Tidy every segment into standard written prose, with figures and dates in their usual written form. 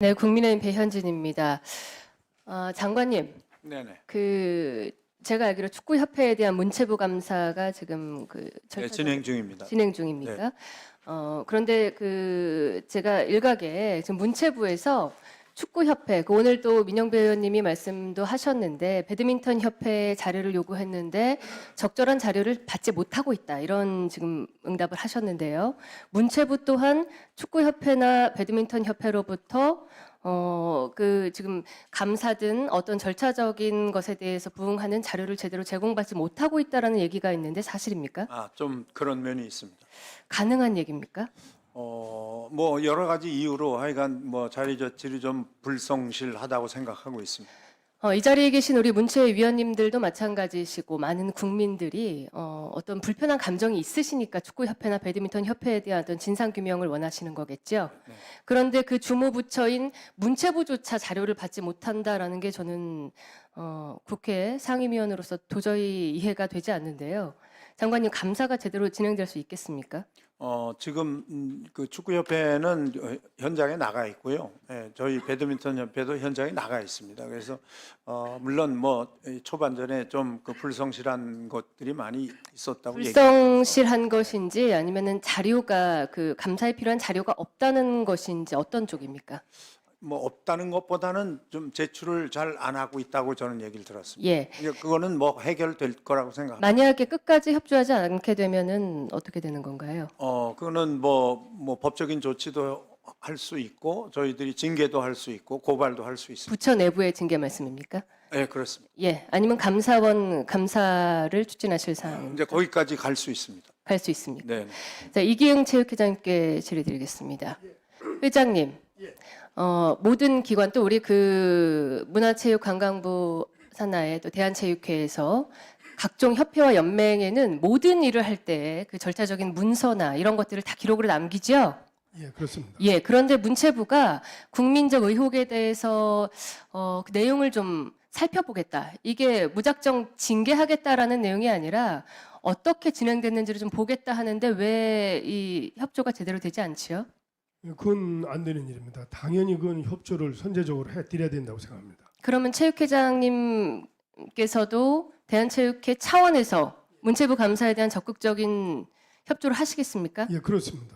네, 국민의힘 배현진입니다. 장관님, 네네. 제가 알기로 축구협회에 대한 문체부 감사가 지금 네, 절차상 진행 중입니다. 진행 중입니까? 그런데 제가 일각에 지금 문체부에서 축구협회, 오늘 또 민영배 의원님이 말씀도 하셨는데 배드민턴 협회 자료를 요구했는데 적절한 자료를 받지 못하고 있다, 이런 지금 응답을 하셨는데요. 문체부 또한 축구협회나 배드민턴 협회로부터 지금 감사든 어떤 절차적인 것에 대해서 부응하는 자료를 제대로 제공받지 못하고 있다라는 얘기가 있는데 사실입니까? 좀 그런 면이 있습니다. 가능한 얘기입니까? 뭐 여러 가지 이유로 하여간 뭐 자료 조치를 좀 불성실하다고 생각하고 있습니다. 이 자리에 계신 우리 문체위원님들도 마찬가지시고 많은 국민들이 어떤 불편한 감정이 있으시니까 축구협회나 배드민턴 협회에 대한 어떤 진상규명을 원하시는 거겠죠. 네. 그런데 그 주무부처인 문체부조차 자료를 받지 못한다라는 게 저는 국회 상임위원으로서 도저히 이해가 되지 않는데요. 장관님, 감사가 제대로 진행될 수 있겠습니까? 지금 그 축구협회는 현장에 나가 있고요. 예, 저희 배드민턴 협회도 현장에 나가 있습니다. 그래서 물론 뭐 초반전에 좀 그 불성실한 것들이 많이 있었다고 불성실한 것인지 아니면은 자료가 감사에 필요한 자료가 없다는 것인지 어떤 쪽입니까? 뭐 없다는 것보다는 좀 제출을 잘 안 하고 있다고 저는 얘기를 들었습니다. 예. 그거는 뭐 해결될 거라고 생각합니다. 만약에 끝까지 협조하지 않게 되면은 어떻게 되는 건가요? 그거는 뭐 법적인 조치도 할 수 있고 저희들이 징계도 할 수 있고 고발도 할 수 있습니다. 부처 내부의 징계 말씀입니까? 네, 그렇습니다. 예. 아니면 감사원 감사를 추진하실 사항 이제 거기까지 갈 수 있습니다. 갈 수 있습니까? 네. 자, 이기흥 체육회장님께 질의드리겠습니다. 회장님, 모든 기관 또 우리 문화체육관광부 산하의 또 대한체육회에서 각종 협회와 연맹에는 모든 일을 할 때 그 절차적인 문서나 이런 것들을 다 기록으로 남기죠. 예, 그렇습니다. 예, 그런데 문체부가 국민적 의혹에 대해서 그 내용을 좀 살펴보겠다, 이게 무작정 징계하겠다라는 내용이 아니라 어떻게 진행됐는지를 좀 보겠다 하는데 왜 이 협조가 제대로 되지 않지요? 그건 안 되는 일입니다. 당연히 그건 협조를 선제적으로 해드려야 된다고 생각합니다. 그러면 체육회장님께서도 대한체육회 차원에서 문체부 감사에 대한 적극적인 협조를 하시겠습니까? 예, 그렇습니다.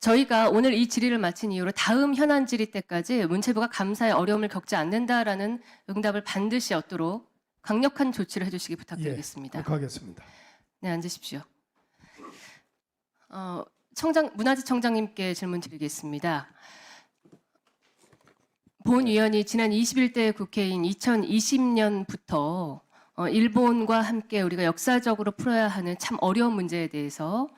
저희가 오늘 이 질의를 마친 이후로 다음 현안 질의 때까지 문체부가 감사에 어려움을 겪지 않는다라는 응답을 반드시 얻도록 강력한 조치를 해주시기 부탁드리겠습니다. 예, 그렇게 하겠습니다. 네, 앉으십시오. 문화재청장님께 질문 드리겠습니다. 본 위원이 지난 21대 국회인 2020년부터 일본과 함께 우리가 역사적으로 풀어야 하는 참 어려운 문제에 대해서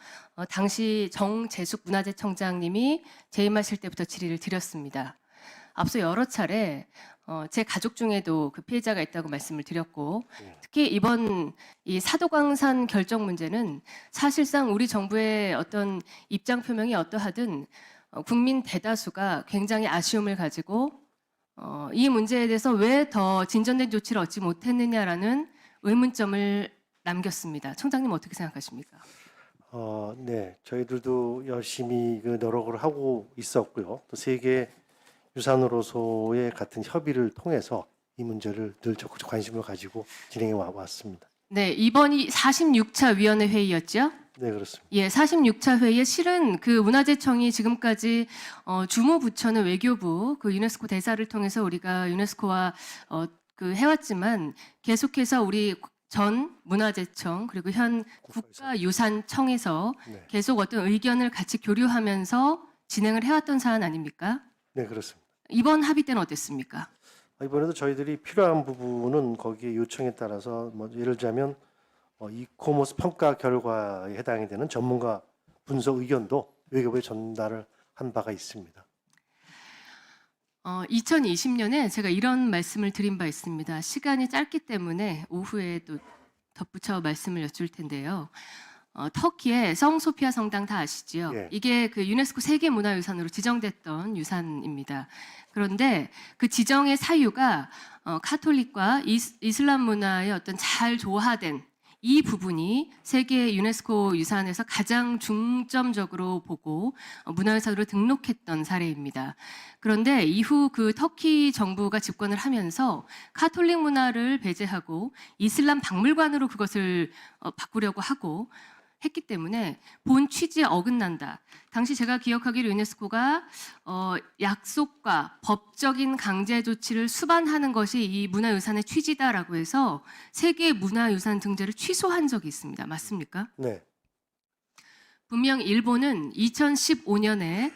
당시 정재숙 문화재청장님이 재임하실 때부터 질의를 드렸습니다. 앞서 여러 차례 제 가족 중에도 그 피해자가 있다고 말씀을 드렸고, 특히 이번 이 사도광산 결정 문제는 사실상 우리 정부의 어떤 입장 표명이 어떠하든 국민 대다수가 굉장히 아쉬움을 가지고 이 문제에 대해서 왜 더 진전된 조치를 얻지 못했느냐라는 의문점을 남겼습니다. 청장님, 어떻게 생각하십니까? 네, 저희들도 열심히 그 노력을 하고 있었고요. 또 세계 유산으로서의 같은 협의를 통해서 이 문제를 늘 적극적 관심을 가지고 진행해 왔습니다. 네, 이번이 46차 위원회 회의였죠? 네, 그렇습니다. 예, 46차 회의에 실은 문화재청이 지금까지 주무부처는 외교부, 유네스코 대사를 통해서 우리가 유네스코와 해왔지만 계속해서 우리 전 문화재청 그리고 현 국가유산청에서 네. 계속 어떤 의견을 같이 교류하면서 진행을 해왔던 사안 아닙니까? 네, 그렇습니다. 이번 합의 때는 어땠습니까? 이번에도 저희들이 필요한 부분은 거기에 요청에 따라서 뭐 예를 들자면 이코머스 평가 결과에 해당이 되는 전문가 분석 의견도 외교부에 전달을 한 바가 있습니다. 2020년에 제가 이런 말씀을 드린 바 있습니다. 시간이 짧기 때문에 오후에 또 덧붙여 말씀을 여쭐 텐데요. 터키의 성소피아 성당 다 아시지요? 예. 이게 유네스코 세계문화유산으로 지정됐던 유산입니다. 그런데 그 지정의 사유가 카톨릭과 이슬람 문화의 어떤 잘 조화된 이 부분이 세계 유네스코 유산에서 가장 중점적으로 보고 문화유산으로 등록했던 사례입니다. 그런데 이후 그 터키 정부가 집권을 하면서 카톨릭 문화를 배제하고 이슬람 박물관으로 그것을 바꾸려고 하고 했기 때문에 본 취지에 어긋난다. 당시 제가 기억하기로 유네스코가 약속과 법적인 강제 조치를 수반하는 것이 이 문화유산의 취지다라고 해서 세계 문화유산 등재를 취소한 적이 있습니다. 맞습니까? 네. 분명 일본은 2015년에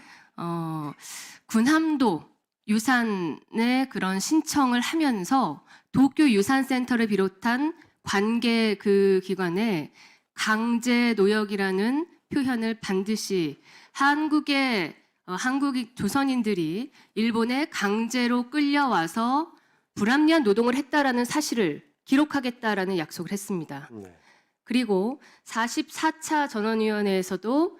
군함도 유산의 그런 신청을 하면서 도쿄 유산센터를 비롯한 관계 그 기관에 강제 노역이라는 표현을 반드시 한국의 조선인들이 일본에 강제로 끌려와서 불합리한 노동을 했다라는 사실을 기록하겠다라는 약속을 했습니다. 네. 그리고 44차 전원위원회에서도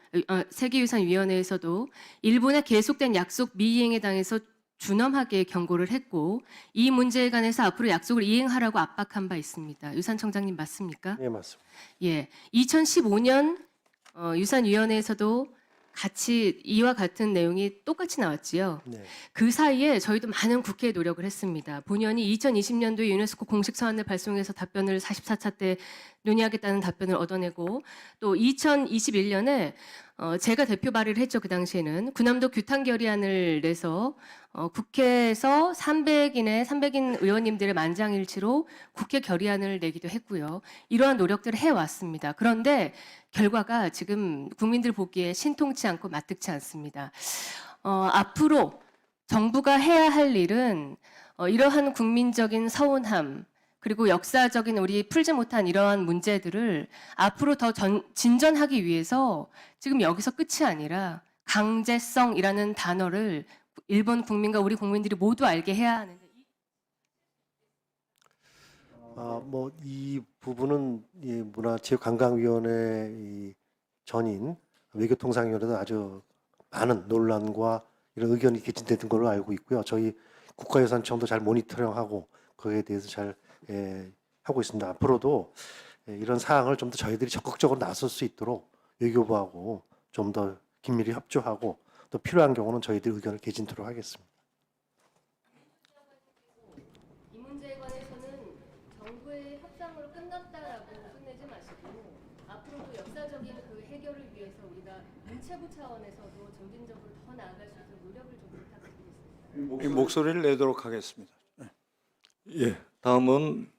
세계유산위원회에서도 일본의 계속된 약속 미이행에 당해서 준엄하게 경고를 했고 이 문제에 관해서 앞으로 약속을 이행하라고 압박한 바 있습니다. 유산청장님 맞습니까? 네, 맞습니다. 예, 2015년 유산위원회에서도 같이 이와 같은 내용이 똑같이 나왔지요. 네. 그 사이에 저희도 많은 국회에 노력을 했습니다. 본연이 2020년도에 유네스코 공식 서한을 발송해서 답변을 44차 때 논의하겠다는 답변을 얻어내고 또 2021년에 제가 대표 발의를 했죠. 그 당시에는 군함도 규탄 결의안을 내서 국회에서 300인 의원님들의 만장일치로 국회 결의안을 내기도 했고요. 이러한 노력들을 해왔습니다. 그런데 결과가 지금 국민들 보기에 신통치 않고 마뜩치 않습니다. 앞으로 정부가 해야 할 일은 이러한 국민적인 서운함 그리고 역사적인 우리 풀지 못한 이러한 문제들을 앞으로 더 진전하기 위해서 지금 여기서 끝이 아니라 강제성이라는 단어를 일본 국민과 우리 국민들이 모두 알게 해야 하는데 뭐 이 부분은 이 문화체육관광위원회 이 전인 외교통상위원회도 아주 많은 논란과 이런 의견이 개진되는 걸로 알고 있고요. 저희 국가유산청도 잘 모니터링하고 거기에 대해서 잘 하고 있습니다. 앞으로도 이런 사항을 좀 더 저희들이 적극적으로 나설 수 있도록 외교부하고 좀 더 긴밀히 협조하고 또 필요한 경우는 저희들 의견을 개진토록 하겠습니다. 이 문제에 관해서는 정부의 협상으로 끝났다라고 끝내지 마시고 앞으로도 역사적인 그 해결을 위해서 우리가 문체부 차원에서도 점진적으로 더 나아갈 수 있는 노력을 좀 부탁드리겠습니다. 목소리를 내도록 하겠습니다. 예, 다음은